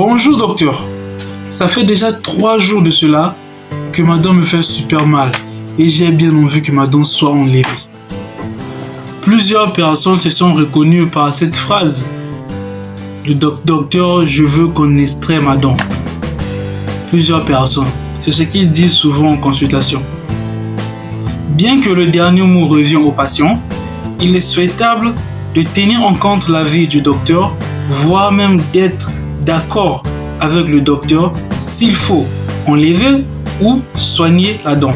Bonjour docteur, ça fait déjà 3 jours de cela que ma dent me fait super mal et j'ai bien envie que ma dent soit enlevée. Plusieurs personnes se sont reconnues par cette phrase. Le docteur, je veux qu'on extrait ma dent. Plusieurs personnes, c'est ce qu'ils disent souvent en consultation. Bien que le dernier mot revienne au patient, il est souhaitable de tenir en compte l'avis du docteur, voire même d'être d'accord avec le docteur s'il faut enlever ou soigner la dent.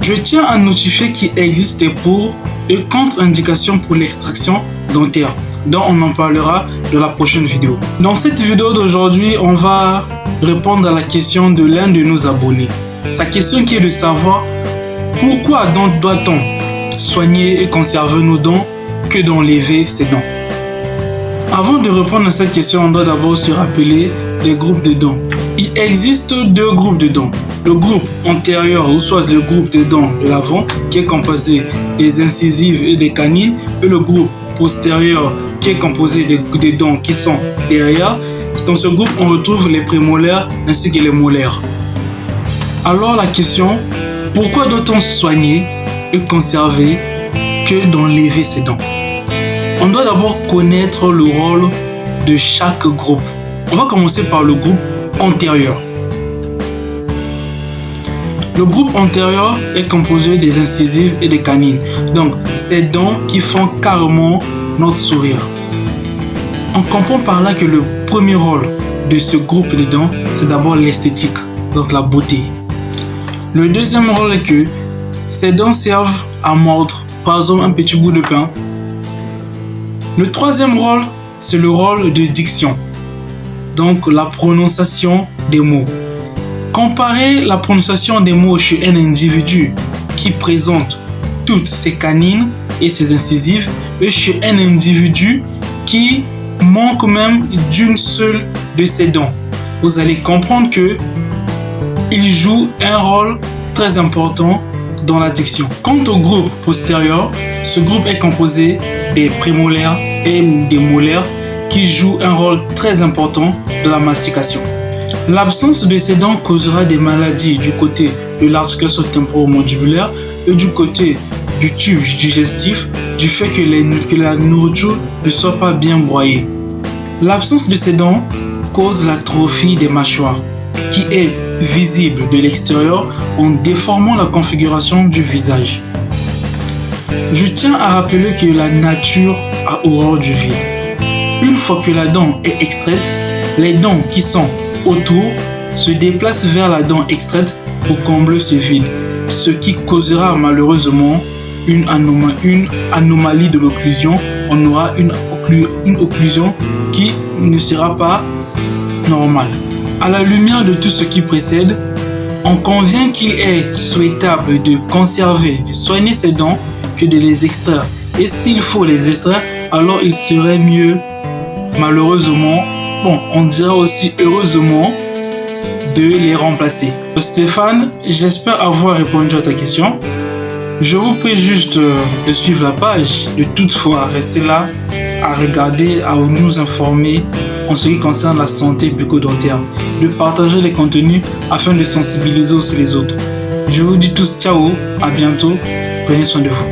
Je tiens à notifier qu'il existe des pour et contre-indications pour l'extraction dentaire, dont on en parlera dans la prochaine vidéo. Dans cette vidéo d'aujourd'hui, on va répondre à la question de l'un de nos abonnés. Sa question qui est de savoir pourquoi doit-on soigner et conserver nos dents que d'enlever ses dents. Avant de répondre à cette question, on doit d'abord se rappeler des groupes de dents. Il existe 2 groupes de dents. Le groupe antérieur, ou soit le groupe des dents de l'avant, qui est composé des incisives et des canines, et le groupe postérieur, qui est composé des dents qui sont derrière. Dans ce groupe, on retrouve les prémolaires ainsi que les molaires. Alors la question, pourquoi doit-on soigner et conserver que d'enlever ses dents? On doit d'abord connaître le rôle de chaque groupe. On va commencer par le groupe antérieur. Le groupe antérieur est composé des incisives et des canines. Donc, ces dents qui font carrément notre sourire. On comprend par là que le premier rôle de ce groupe de dents, c'est d'abord l'esthétique, donc la beauté. Le deuxième rôle est que ces dents servent à mordre, par exemple un petit bout de pain. Le troisième rôle, c'est le rôle de diction, donc la prononciation des mots. Comparer la prononciation des mots chez un individu qui présente toutes ses canines et ses incisives et chez un individu qui manque même d'une seule de ses dents. Vous allez comprendre que il joue un rôle très important dans la diction. Quant au groupe postérieur, ce groupe est composé des prémolaires et des molaires qui jouent un rôle très important de la mastication. L'absence de ces dents causera des maladies du côté de l'articulation temporomandibulaire et du côté du tube digestif du fait que la nourriture ne soit pas bien broyée. L'absence de ces dents cause l'atrophie des mâchoires qui est visible de l'extérieur en déformant la configuration du visage. Je tiens à rappeler que la nature a horreur du vide. Une fois que la dent est extraite, les dents qui sont autour se déplacent vers la dent extraite pour combler ce vide, ce qui causera malheureusement une anomalie de l'occlusion. On aura une occlusion qui ne sera pas normale. À la lumière de tout ce qui précède, on convient qu'il est souhaitable de conserver, de soigner ces dents que de les extraire. Et s'il faut les extraire, alors il serait mieux, malheureusement, on dira aussi heureusement, de les remplacer. Stéphane, j'espère avoir répondu à ta question. Je vous prie juste de suivre la page, de toutefois rester là, à regarder, à nous informer en ce qui concerne la santé bucco-dentaire, de partager les contenus afin de sensibiliser aussi les autres. Je vous dis tous ciao, à bientôt, prenez soin de vous.